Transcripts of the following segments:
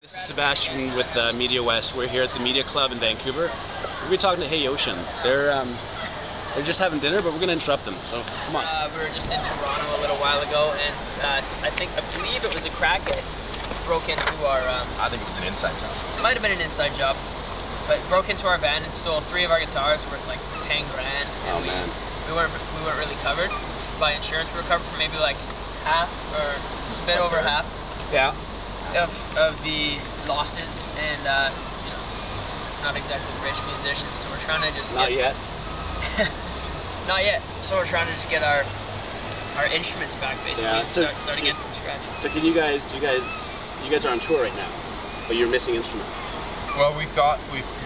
This is Sebastian with Media West. We're here at the Media Club in Vancouver. We're going to be talking to Hey Ocean. They're just having dinner, but we're going to interrupt them, so come on. We were just in Toronto a little while ago, and I believe it was a crackhead broke into our... I think it was an inside job. It might have been an inside job, but broke into our van and stole 3 of our guitars worth like 10 grand. And we weren't really covered by insurance. We were covered for maybe like half, or just a bit over half. Yeah. Of the losses, and you know, not exactly rich musicians, so we're trying to just not yet. Not yet. So we're trying to just get our instruments back, basically, and start again from scratch. So can you guys are on tour right now, but you're missing instruments. Well, we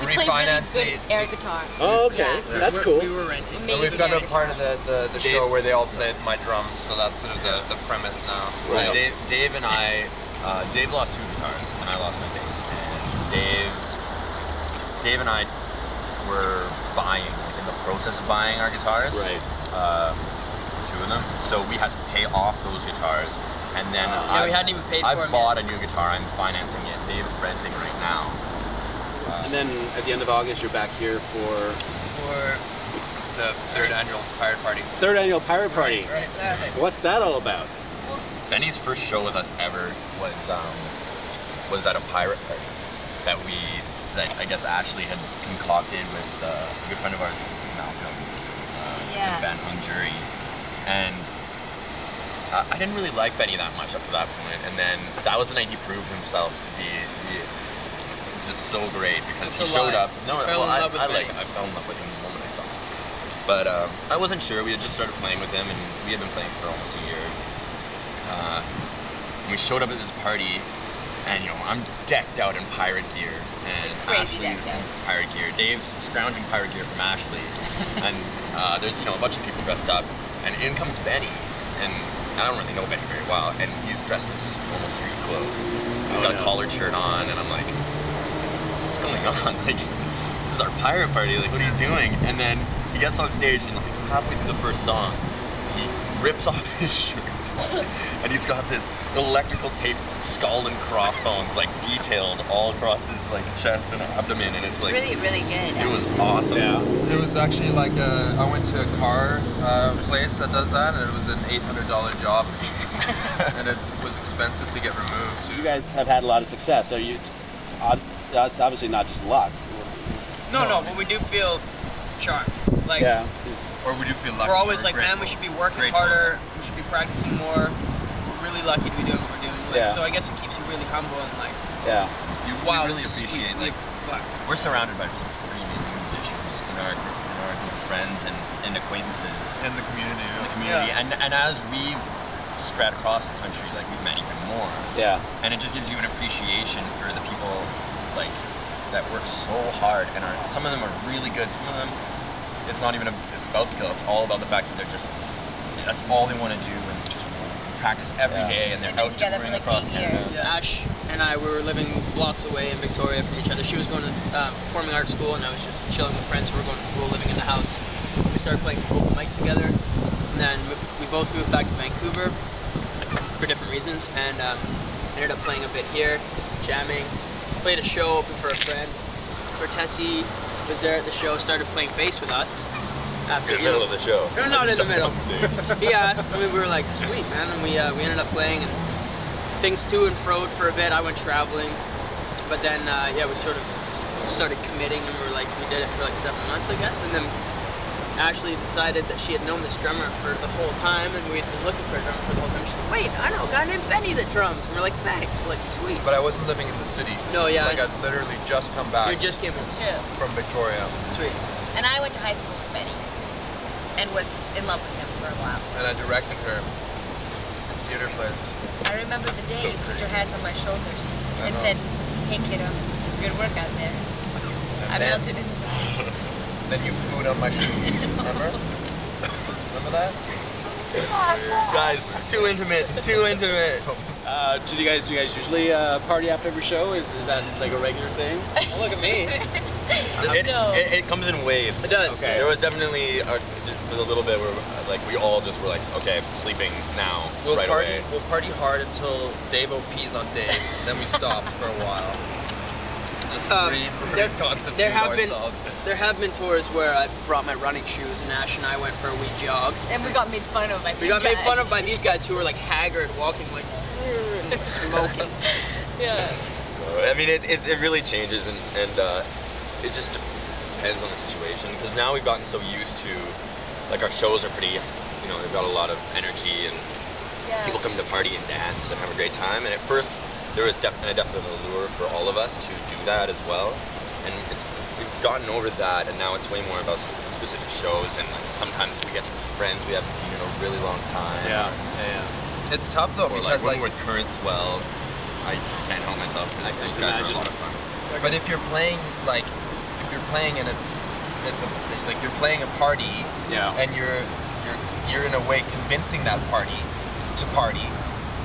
refinanced the air guitar. Oh, okay, yeah. That's cool. We were renting. And we've got a part of the show where they all played my drums, so that's sort of the premise now. Right. Dave and I. Dave lost 2 guitars, and I lost my bass. And Dave and I were in the process of buying our guitars. Right. 2 of them. So we had to pay off those guitars, and then we hadn't even paid for them. I bought a new guitar. I'm financing it. Dave's renting right now. And then at the end of August, you're back here for the 3rd annual pirate party. 3rd annual pirate party. Right. What's that all about? Benny's first show with us ever was at a pirate party that I guess Ashley had concocted with a good friend of ours, Malcolm, to Ben Jury, and I didn't really like Benny that much up to that point, and then that was the night he proved himself to be just so great because he showed up. No, I fell in love with him the moment I saw him, but I wasn't sure. We had just started playing with him, and we had been playing for almost a year. We showed up at this party, and I'm decked out in pirate gear, and Crazy Ashley's in pirate gear. Dave's scrounging pirate gear from Ashley, and there's a bunch of people dressed up, and in comes Benny, and I don't really know Benny very well, and he's dressed in just almost street clothes. He's got a collared shirt on, and I'm like, what's going on? Like, this is our pirate party. Like, what are you doing? And then he gets on stage, and like halfway through the first song, he rips off his shirt. And he's got this electrical tape skull and crossbones like detailed all across his like chest and abdomen, and it's like really good. It was awesome. Yeah. It was actually like I went to a car place that does that, and it was an $800 job, and it was expensive to get removed. You guys have had a lot of success. So that's obviously not just luck. No, but we do feel charmed. Like, or we do feel lucky. We're always like, man, we should be working harder. We should be practicing more. We're really lucky to be doing what we're doing. Like, so I guess it keeps you really humble and like, you wow, really appreciate sweet, like we're surrounded by some pretty amazing musicians in our group of friends and acquaintances in the community. And as we spread across the country, like we've met even more. Yeah. And it just gives you an appreciation for the people like that work so hard, and some of them are really good. Some of them, it's not even about skill. It's all about the fact that that's all they want to do, and just practice every day, and they're out touring across Canada. Yeah, Ash and I, we were living blocks away in Victoria from each other. She was going to performing arts school, and I was just chilling with friends who were going to school, living in the house. We started playing some open mics together, and then we both moved back to Vancouver for different reasons, and ended up playing a bit here, jamming. Played a show open for a friend. Cortesi was there at the show, started playing bass with us. After, in the middle of the show. No, not in the middle. He asked, we were like, sweet, man, and we ended up playing, and things to and froed for a bit. I went traveling, but then, we sort of started committing, and we did it for like 7 months, I guess, and then Ashley decided that she had known this drummer for the whole time, and we'd been looking for a drummer for the whole time. She's like, wait, I know a guy named Benny that drums. And we're like, thanks, like, sweet. But I wasn't living in the city. No, yeah. Like, I'd literally just come back. You just came from Victoria. Sweet. And I went to high school with Benny, and was in love with him for a while. And I directed her at the theater place. I remember the day you put your hands on my shoulders and said, hey kiddo, good work out there. I melted inside. Then you pooed on my shoes. Remember? Remember that? Guys, too intimate. Do you guys usually party after every show? Is that like a regular thing? Look at me. It comes in waves. It does. Okay. There was definitely was a little bit where like we all just were like, okay, sleeping now, We'll right party. away. We'll party hard until Dave-O pees on Dave. Then we stop for a while. Just reconstitute ourselves. There have been tours where I brought my running shoes and Ash and I went for a wee jog. And we got made fun of by these guys. We got made fun of by these guys who were like haggard, walking like and smoking. Yeah. I mean, it really changes, and it just depends on the situation. Because now we've gotten so used to, like, our shows are pretty, you know, they've got a lot of energy, and people come to party and dance and have a great time. And at first, there was definitely an allure for all of us to do that as well. And we've gotten over that, and now it's way more about specific shows. And like, sometimes we get to see friends we haven't seen in a really long time. Yeah. It's tough though, Or because like when we're with Currentswell, I just can't help myself because those guys are a lot of fun. But if you're playing and it's like you're playing a party, and you're in a way convincing that party to party,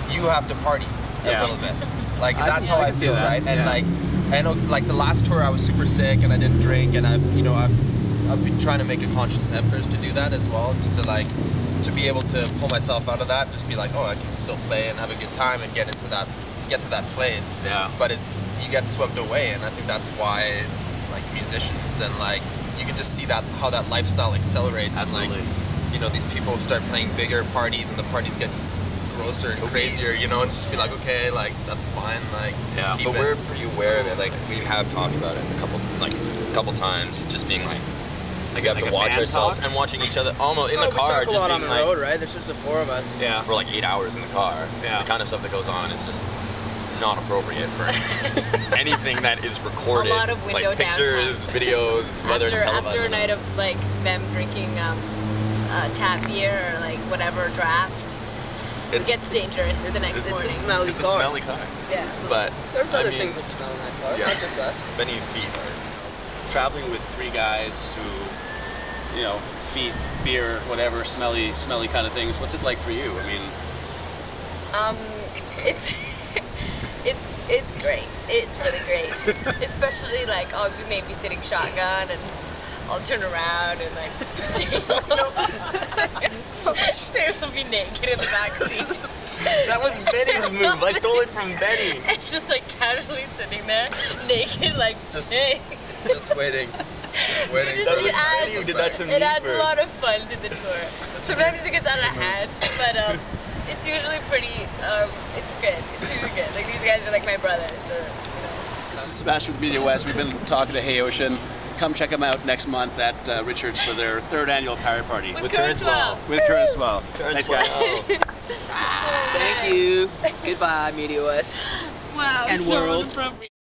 you have to party a little bit. Like that's how I feel, right? And like I know, like the last tour I was super sick and I didn't drink, and I've been trying to make a conscious effort to do that as well, just to be able to pull myself out of that, just be like, oh, I can still play and have a good time and get to that place. Yeah. But you get swept away, and I think that's why, like, musicians and like you can just see that how that lifestyle accelerates. Absolutely. And like, you know, these people start playing bigger parties and the parties get grosser and crazier, you know, and just be like, okay, like that's fine, like just keep but it. we're pretty aware of it. Like we have talked about it a couple times, just being like we have like to a watch band ourselves talk? and watching each other almost in the We car, talk a just lot being on the like road, right? There's just the four of us. Yeah. for like 8 hours in the car. Yeah. The kind of stuff that goes on is just not appropriate for anything that is recorded. A lot of window like pictures, videos, whether it's televised. After a night of like them drinking tap beer or like whatever draft, it gets dangerous the next morning. It's a smelly It's car. a smelly car. Yeah. But There's I other mean, things that smell in that car, yeah. not just us. Benny's feet are. Traveling with three guys who, you know, feet, beer, whatever, smelly kind of things. What's it like for you? I mean, it's great. It's really great. Especially like I'll be maybe sitting shotgun and I'll turn around and like Dave will be naked in the back seat. That was Benny's move. I stole it from Benny. It's just like casually sitting there, naked, like hey. Just waiting. Waiting. That was Benny who did that to me It adds first. a lot of fun to the tour. Sometimes it gets out of hand, but it's usually pretty. It's good. It's really good. Like these guys are like my brothers, or you know. this is Sebastian with Media West. We've been talking to Hey Ocean. Come check them out next month at Richards for their 3rd annual pirate party. With Currentswell. With Currentswell. Thanks, guys. Thank you. Goodbye, Media West. Wow. And so world. inappropriate.